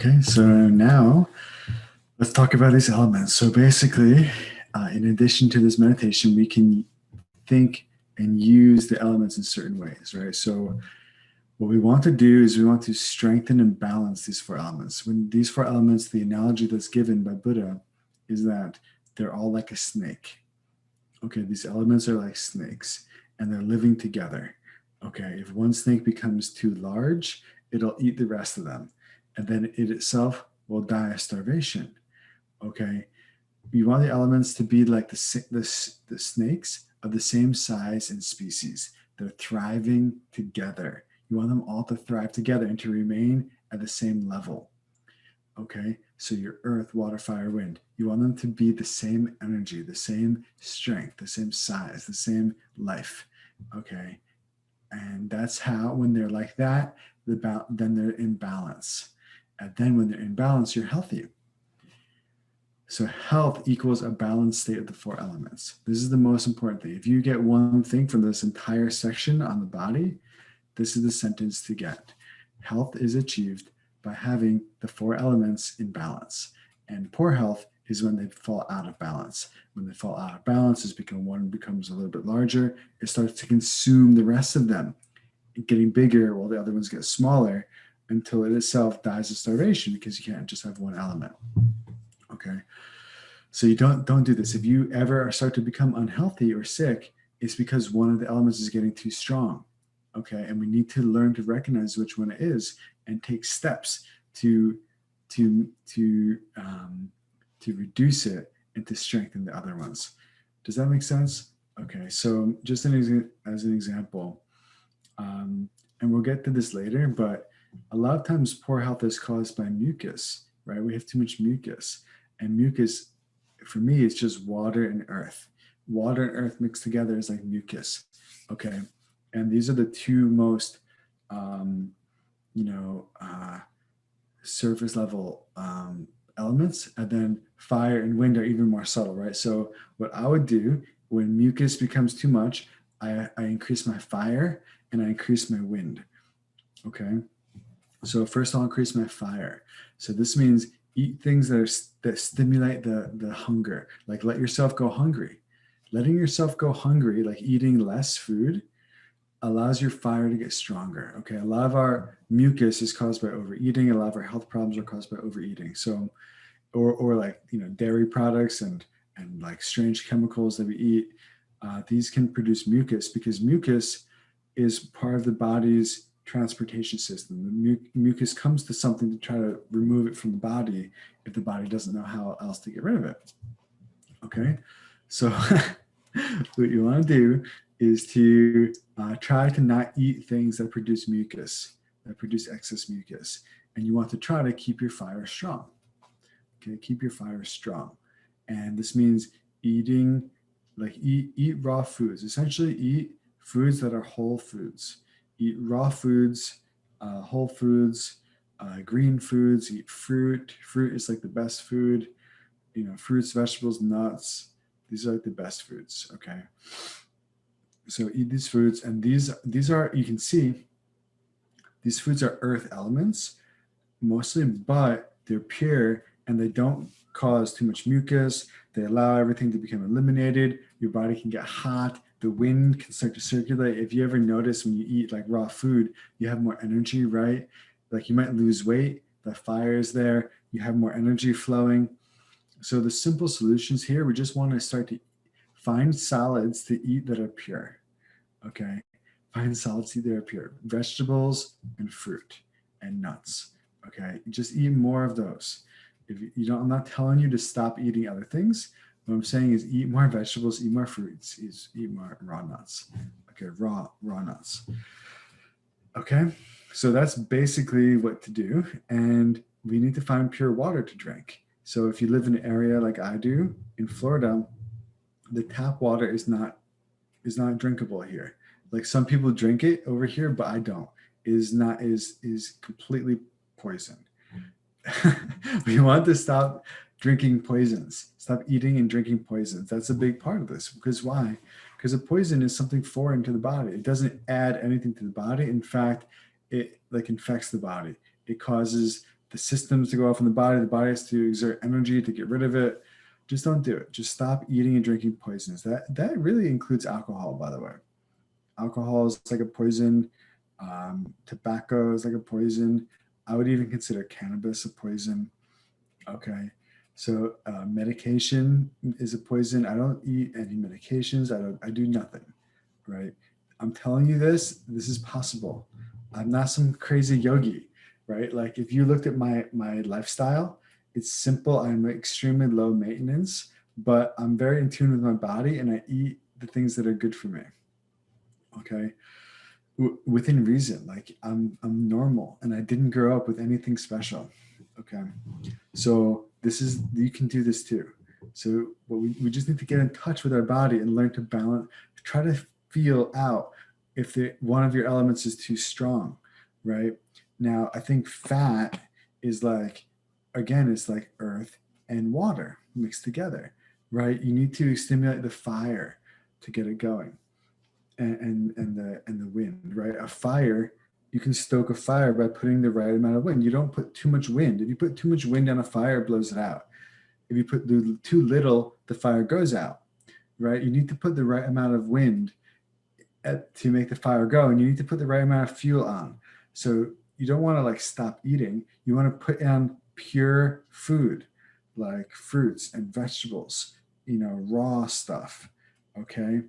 Okay, so now let's talk about these elements. So basically, in addition to this meditation, we can think and use the elements in certain ways, right? So what we want to do is we want to strengthen and balance these four elements. When these four elements, the analogy that's given by Buddha is that they're all like a snake. Okay, these elements are like snakes and they're living together. Okay, if one snake becomes too large, it'll eat the rest of them. And then it itself will die of starvation. Okay, you want the elements to be like the snakes of the same size and species. They're thriving together. You want them all to thrive together and to remain at the same level. Okay, so your earth, water, fire, wind, you want them to be the same energy, the same strength, the same size, the same life. Okay, and that's how, when they're like that, then they're in balance. And then when they're in balance, you're healthy. So health equals a balanced state of the four elements. This is the most important thing. If you get one thing from this entire section on the body, this is the sentence to get. Health is achieved by having the four elements in balance. And poor health is when they fall out of balance. When they fall out of balance, it's because one becomes a little bit larger. It starts to consume the rest of them, getting bigger while the other ones get smaller until it itself dies of starvation, because you can't just have one element. Okay. So you don't do this. If you ever start to become unhealthy or sick, it's because one of the elements is getting too strong. Okay. And we need to learn to recognize which one it is and take steps to reduce it and to strengthen the other ones. Does that make sense? Okay. So just as an example, and we'll get to this later, but a lot of times poor health is caused by mucus, right? We have too much mucus. And mucus, for me, it's just water and earth. Water and earth mixed together is like mucus, okay? And these are the two most, surface level elements. And then fire and wind are even more subtle, right? So what I would do when mucus becomes too much, I increase my fire and I increase my wind, okay? So first I'll increase my fire. So this means eat things that stimulate the hunger. Like let yourself go hungry. Letting yourself go hungry, like eating less food, allows your fire to get stronger. Okay, a lot of our mucus is caused by overeating. A lot of our health problems are caused by overeating. So, or like dairy products and like strange chemicals that we eat. These can produce mucus because mucus is part of the body's transportation system. The mucus comes to something to try to remove it from the body if the body doesn't know how else to get rid of it. Okay, so what you want to do is to try to not eat things that produce mucus, that produce excess mucus, and you want to try to keep your fire strong. Okay, keep your fire strong, and this means eating, like eat raw foods. Essentially, eat foods that are whole foods. Eat raw foods, whole foods, green foods. Eat fruit. Fruit is like the best food. Fruits, vegetables, nuts. These are like the best foods. Okay. So eat these foods, and these are, you can see, these foods are earth elements mostly, but they're pure and they don't cause too much mucus. They allow everything to become eliminated. Your body can get hot. The wind can start to circulate. If you ever notice when you eat like raw food, you have more energy, right? Like you might lose weight. The fire is there. You have more energy flowing. So the simple solutions here, we just want to start to find salads to eat that are pure. Okay. Find salads to eat that are pure. Vegetables and fruit and nuts. Okay. Just eat more of those. If you don't, I'm not telling you to stop eating other things. What I'm saying is eat more vegetables, eat more fruits, eat more raw nuts. Okay, raw nuts. Okay, so that's basically what to do. And we need to find pure water to drink. So if you live in an area like I do in Florida, the tap water is not drinkable here. Like some people drink it over here, but I don't. Is completely poisoned. We want to stop drinking poisons. Stop eating and drinking poisons. That's a big part of this. Because why? Because a poison is something foreign to the body. It doesn't add anything to the body. In fact, it like infects the body. It causes the systems to go off in the body has to exert energy to get rid of it. Just don't do it. Just stop eating and drinking poisons. That really includes alcohol, by the way. Alcohol is like a poison. Tobacco is like a poison. I would even consider cannabis a poison. Okay. So medication is a poison. I don't eat any medications. I do nothing, right? I'm telling you this is possible. I'm not some crazy yogi, right? Like if you looked at my lifestyle, it's simple. I'm extremely low maintenance, but I'm very in tune with my body and I eat the things that are good for me. Okay. Within reason, like I'm normal and I didn't grow up with anything special. Okay. So you can do this too. So what we just need to get in touch with our body and learn to balance, try to feel out if one of your elements is too strong, right? Now, I think fat is like, again, it's like earth and water mixed together, right? You need to stimulate the fire to get it going and the wind, right? A fire, you can stoke a fire by putting the right amount of wind. You don't put too much wind. If you put too much wind on a fire, it blows it out. If you put too little, the fire goes out, right? You need to put the right amount of wind to make the fire go, and you need to put the right amount of fuel on. So you don't want to like stop eating. You want to put on pure food, like fruits and vegetables, raw stuff, okay?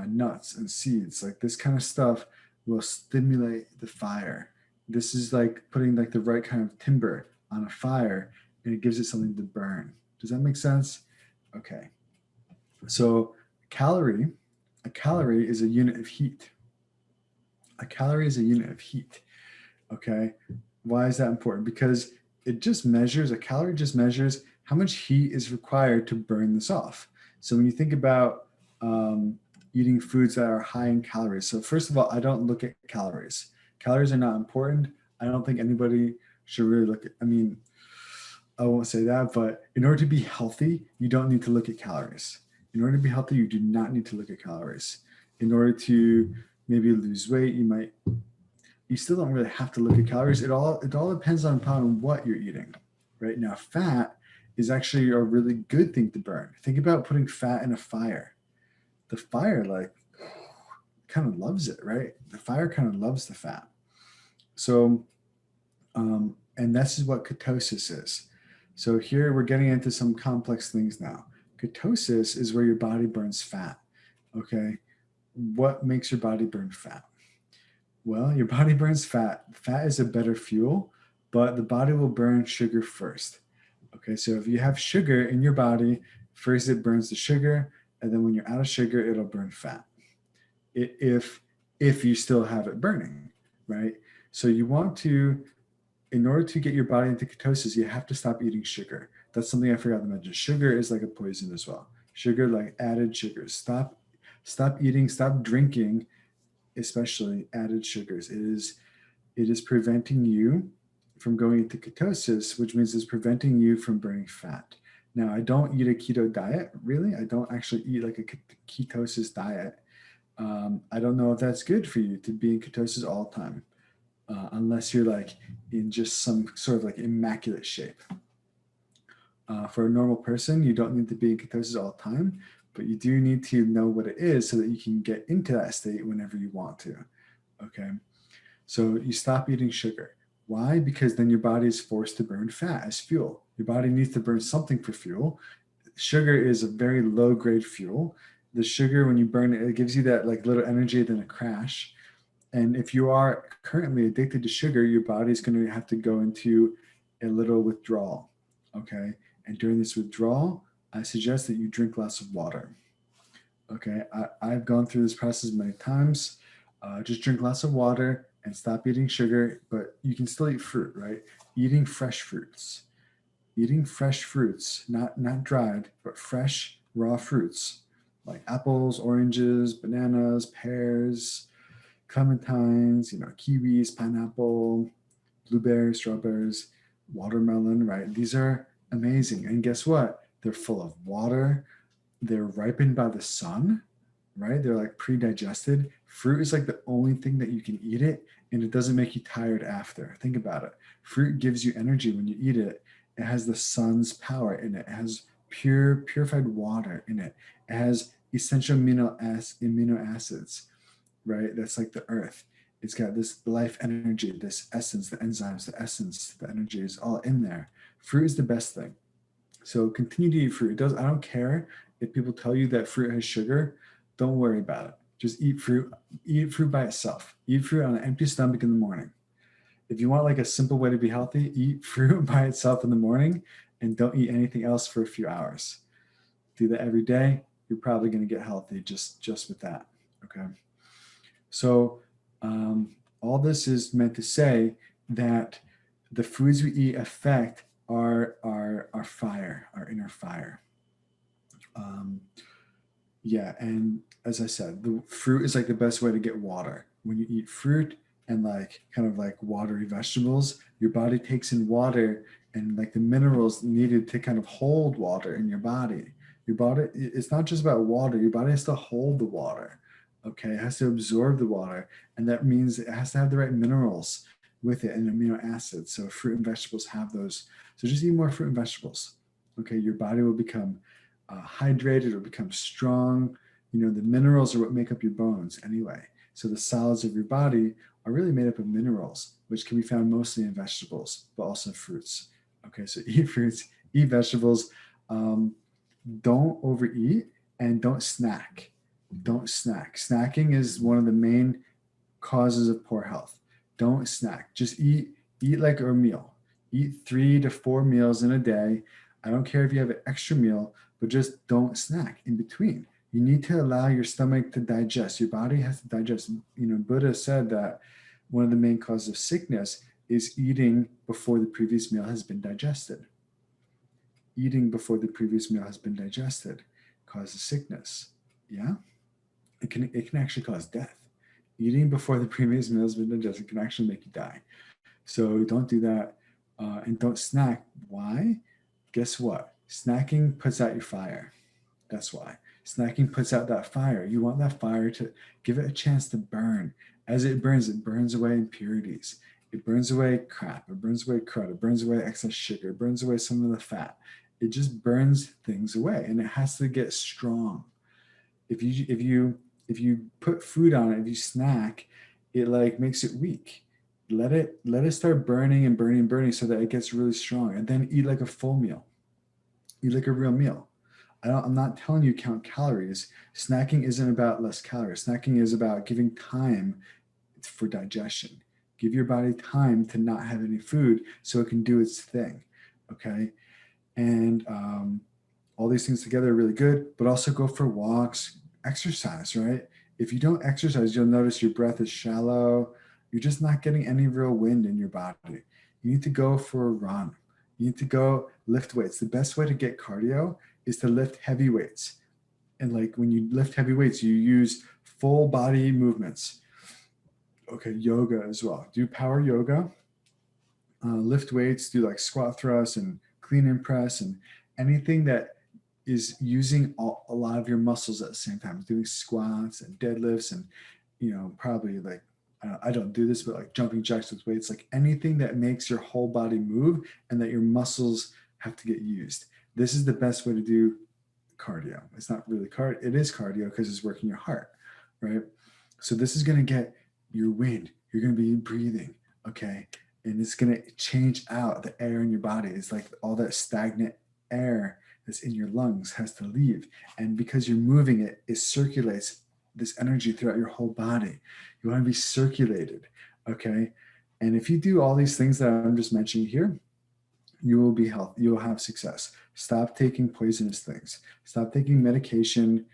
Nuts and seeds, like this kind of stuff will stimulate the fire. This is like putting like the right kind of timber on a fire and it gives it something to burn. Does that make sense? Okay. So a calorie is a unit of heat. A calorie is a unit of heat. Okay. Why is that important? Because a calorie just measures how much heat is required to burn this off. So when you think about eating foods that are high in calories. So first of all, I don't look at calories. Calories are not important. I don't think anybody should really look at, I won't say that, but in order to be healthy, you don't need to look at calories. In order to be healthy, you do not need to look at calories. In order to maybe lose weight, you still don't really have to look at calories. It all depends upon what you're eating. Right now, fat is actually a really good thing to burn. Think about putting fat in a fire. The fire like kind of loves it, right? The fire kind of loves the fat. So, and this is what ketosis is. So here we're getting into some complex things now. Ketosis is where your body burns fat. Okay. What makes your body burn fat? Well, your body burns fat. Fat is a better fuel, but the body will burn sugar first. Okay. So if you have sugar in your body, first it burns the sugar, and then when you're out of sugar, it'll burn fat. If you still have it burning, right? So you want to, in order to get your body into ketosis, you have to stop eating sugar. That's something I forgot to mention. Sugar is like a poison as well. Sugar, like added sugars. Stop eating, stop drinking, especially added sugars. It is preventing you from going into ketosis, which means it's preventing you from burning fat. Now, I don't eat a keto diet, really. I don't actually eat like a ketosis diet. I don't know if that's good for you to be in ketosis all the time, unless you're like in just some sort of like immaculate shape. For a normal person, you don't need to be in ketosis all the time, but you do need to know what it is so that you can get into that state whenever you want to. Okay. So you stop eating sugar. Why? Because then your body is forced to burn fat as fuel. Your body needs to burn something for fuel. Sugar is a very low grade fuel. The sugar, when you burn it, it gives you that like little energy, then a crash. And if you are currently addicted to sugar, your body's going to have to go into a little withdrawal. Okay. And during this withdrawal, I suggest that you drink lots of water. Okay. I've gone through this process many times. Just drink lots of water and stop eating sugar, but you can still eat fruit, right? Eating fresh fruits, not dried, but fresh, raw fruits like apples, oranges, bananas, pears, clementines, kiwis, pineapple, blueberries, strawberries, watermelon, right? These are amazing. And guess what? They're full of water. They're ripened by the sun, right? They're like pre-digested. Fruit is like the only thing that you can eat it and it doesn't make you tired after. Think about it. Fruit gives you energy when you eat it. It has the sun's power in it. It has purified water in it. It has essential amino acids, right? That's like the earth. It's got this life energy, this essence, the enzymes, the essence, the energy is all in there. Fruit is the best thing. So continue to eat fruit. It does. I don't care if people tell you that fruit has sugar. Don't worry about it. Just eat fruit. Eat fruit by itself. Eat fruit on an empty stomach in the morning. If you want like a simple way to be healthy, eat fruit by itself in the morning and don't eat anything else for a few hours. Do that every day. You're probably going to get healthy just with that. Okay. So all this is meant to say that the foods we eat affect our fire, our inner fire. Yeah, and as I said, the fruit is like the best way to get water. When you eat fruit and like kind of like watery vegetables, your body takes in water and like the minerals needed to kind of hold water in your body. Your body, it's not just about water, your body has to hold the water. Okay, it has to absorb the water, and that means it has to have the right minerals with it and amino acids. So fruit and vegetables have those. So just eat more fruit and vegetables. Okay, your body will become hydrated or become strong. You know, the minerals are what make up your bones anyway. So the solids of your body are really made up of minerals, which can be found mostly in vegetables, but also fruits. Okay, so eat fruits, eat vegetables. Don't overeat and don't snack. Don't snack. Snacking is one of the main causes of poor health. Don't snack. Just eat like a meal. Eat 3 to 4 meals in a day. I don't care if you have an extra meal, but just don't snack in between. You need to allow your stomach to digest. Your body has to digest. You know, Buddha said that one of the main causes of sickness is eating before the previous meal has been digested. Eating before the previous meal has been digested causes sickness. Yeah, it can actually cause death. Eating before the previous meal has been digested can actually make you die. So don't do that, and don't snack. Why? Guess what? Snacking puts out your fire. That's why. Snacking puts out that fire. You want that fire to give it a chance to burn. As it burns away impurities. It burns away crap. It burns away crud. It burns away excess sugar. It burns away some of the fat. It just burns things away, and it has to get strong. If you put food on it, if you snack, it like makes it weak. Let it start burning and burning and burning so that it gets really strong, and then eat like a full meal. Eat like a real meal. I'm not telling you count calories. Snacking isn't about less calories. Snacking is about giving time for digestion. Give your body time to not have any food so it can do its thing. Okay. And all these things together are really good, but also go for walks, exercise, right? If you don't exercise, you'll notice your breath is shallow. You're just not getting any real wind in your body. You need to go for a run. You need to go lift weights. The best way to get cardio is to lift heavy weights. And like when you lift heavy weights, you use full body movements. Okay, yoga as well. Do power yoga, lift weights, do like squat thrusts and clean and press and anything that is using a lot of your muscles at the same time, doing squats and deadlifts and, you know, probably like, I don't do this, but like jumping jacks with weights, like anything that makes your whole body move and that your muscles have to get used. This is the best way to do cardio. It's not really cardio. It is cardio because it's working your heart, right? So this is going to get your wind. You're going to be breathing, okay? And it's going to change out the air in your body. It's like all that stagnant air that's in your lungs has to leave. And because you're moving it, it circulates this energy throughout your whole body. You want to be circulated, okay? And if you do all these things that I'm just mentioning here, you will be healthy. You will have success. Stop taking poisonous things. Stop taking medication.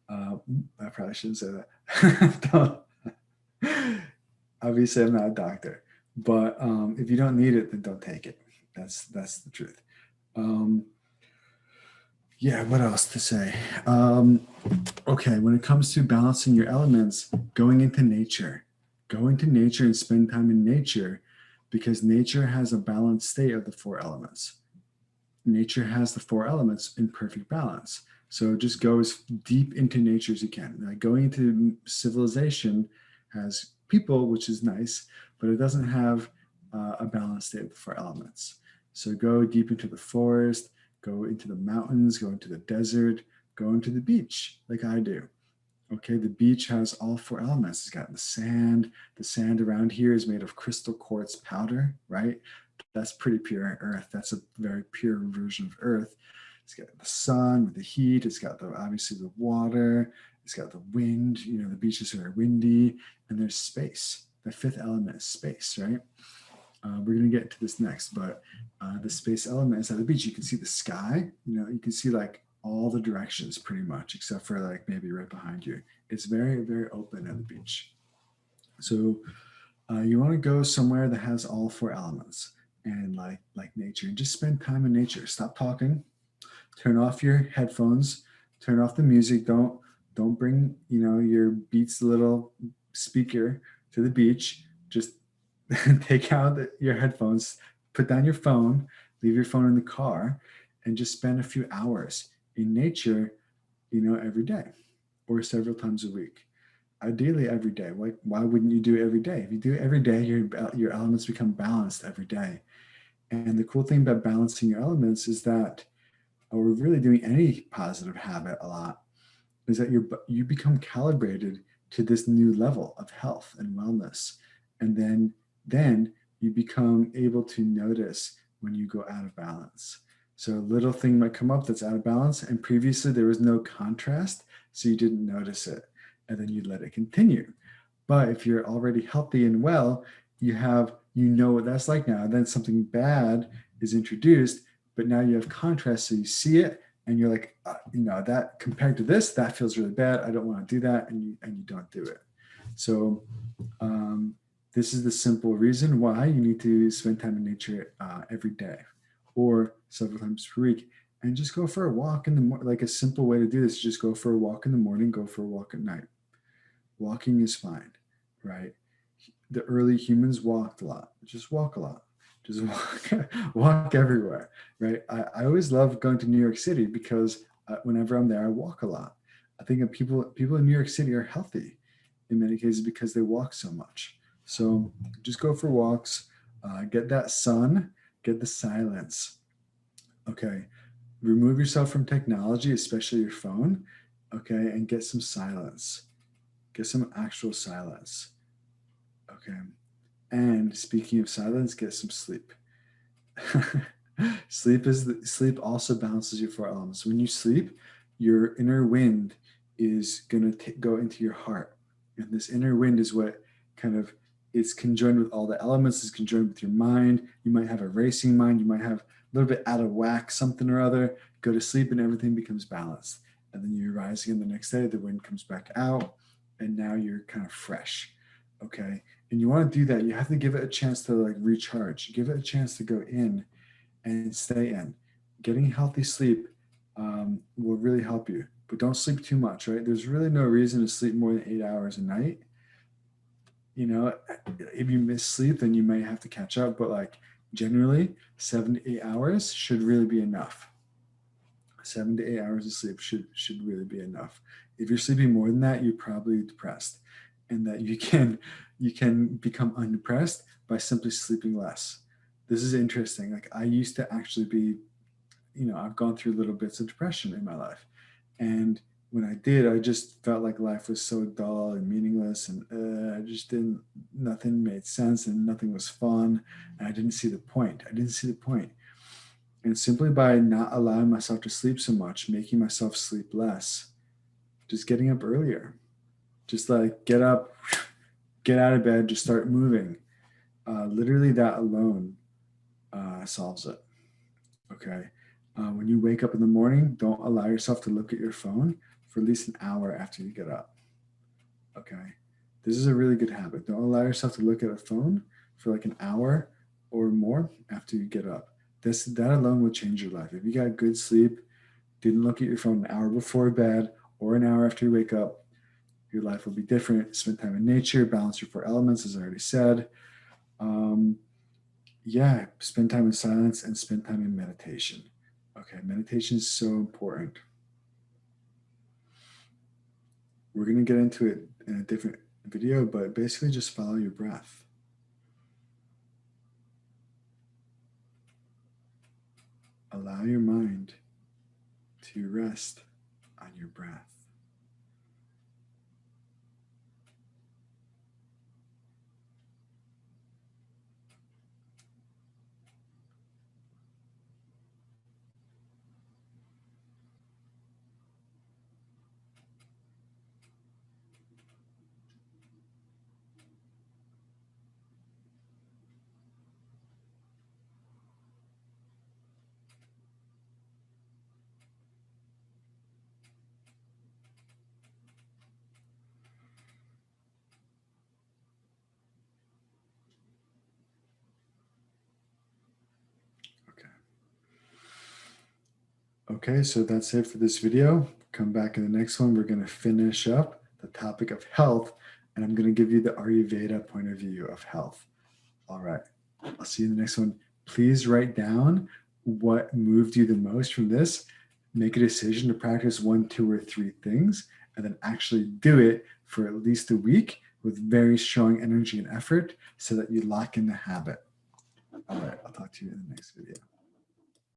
I probably shouldn't say that. Obviously, I'm not a doctor, but if you don't need it, then don't take it. That's the truth. Yeah, what else to say? Okay, when it comes to balancing your elements, going into nature. Go into nature and spend time in nature because nature has a balanced state of the 4 elements. Nature has the 4 elements in perfect balance. So just go as deep into nature as you can. Like going into civilization has people, which is nice, but it doesn't have a balanced state for elements. So go deep into the forest, go into the mountains, go into the desert, go into the beach, like I do. Okay, the beach has all four elements. It's got the sand. The sand around here is made of crystal quartz powder, right? That's pretty pure earth. That's a very pure version of earth. It's got the sun with the heat. It's got the obviously the water. It's got the wind. You know, the beaches are very and there's space. The fifth element is space, right? We're going to get to this next, but the space element is at the beach. You can see the sky. You know, you can see like all the directions pretty much, except for like maybe right behind you. It's very open at the beach. So you want to go somewhere that has all four elements and like nature, and just spend time in nature. Stop talking. Turn off your headphones. Turn off the music. Don't bring your Beats little speaker to the beach. Just take out your headphones, put down your phone, leave your phone in the car, and just spend a few hours in nature, every day or several times a week. Ideally every day. Why wouldn't you do it every day? If you do it every day, your elements become balanced every day. And the cool thing about balancing your elements is that, or really doing any positive habit a lot, is that you become calibrated to this new level of health and wellness. And then you become able to notice when you go out of balance. So a little thing might come up that's out of balance, and previously there was no contrast, so you didn't notice it, and then you let it continue. But if you're already healthy and well, you know what that's like now. Then something bad is introduced, but now you have contrast, so you see it, and you're like, that compared to this, that feels really bad. I don't want to do that, and you don't do it. So this is the simple reason why you need to spend time in nature every day or several times per week, and just go for a walk in the morning. Like a simple way to do this, just go for a walk in the morning, go for a walk at night. Walking is fine, right? The early humans walked a lot. Just walk a lot. Just walk everywhere, right? I always love going to New York City because whenever I'm there, I walk a lot. I think that people in New York City are healthy in many cases because they walk so much. So just go for walks, get that sun, get the silence. Okay. Remove yourself from technology, especially your phone. Okay. And get some silence. Get some actual silence. Okay. And speaking of silence, get some sleep. Sleep also balances your four elements. When you sleep, your inner wind is going to go into your heart. And this inner wind is what kind of is conjoined with all the elements, is conjoined with your mind. You might have a racing mind. You might have a little bit out of whack, something or other. Go to sleep and everything becomes balanced. And then you rise again the next day, the wind comes back out, and now you're kind of fresh. Okay. And you want to do that. You have to give it a chance to like recharge. Give it a chance to go in and stay in. Getting healthy sleep will really help you, but don't sleep too much, right? There's really no reason to sleep more than 8 hours a night. If you miss sleep, then you may have to catch up, but like generally 7 to 8 hours should really be enough. 7 to 8 hours of sleep should really be enough. If you're sleeping more than that, you're probably depressed, and that you can become undepressed by simply sleeping less. This is interesting. Like I used to actually be, I've gone through little bits of depression in my life. And when I did, I just felt like life was so dull and meaningless, and nothing made sense, and nothing was fun. And I didn't see the point. And simply by not allowing myself to sleep so much, making myself sleep less, just getting up earlier, just like get up, get out of bed, just start moving. Literally that alone solves it. Okay. When you wake up in the morning, don't allow yourself to look at your phone for at least an hour after you get up. Okay. This is a really good habit. Don't allow yourself to look at a phone for like an hour or more after you get up. That alone will change your life. If you got good sleep, didn't look at your phone an hour before bed or an hour after you wake up, your life will be different. Spend time in nature, balance your four elements, as I already said. Spend time in silence and spend time in meditation. Okay, meditation is so important. We're going to get into it in a different video, but basically just follow your breath. Allow your mind to rest on your breath. Okay, so that's it for this video. Come back in the next one. We're going to finish up the topic of health, and I'm going to give you the Ayurveda point of view of health. All right, I'll see you in the next one. Please write down what moved you the most from this. Make a decision to practice 1, 2, or 3 things, and then actually do it for at least a week with very strong energy and effort so that you lock in the habit. All right, I'll talk to you in the next video.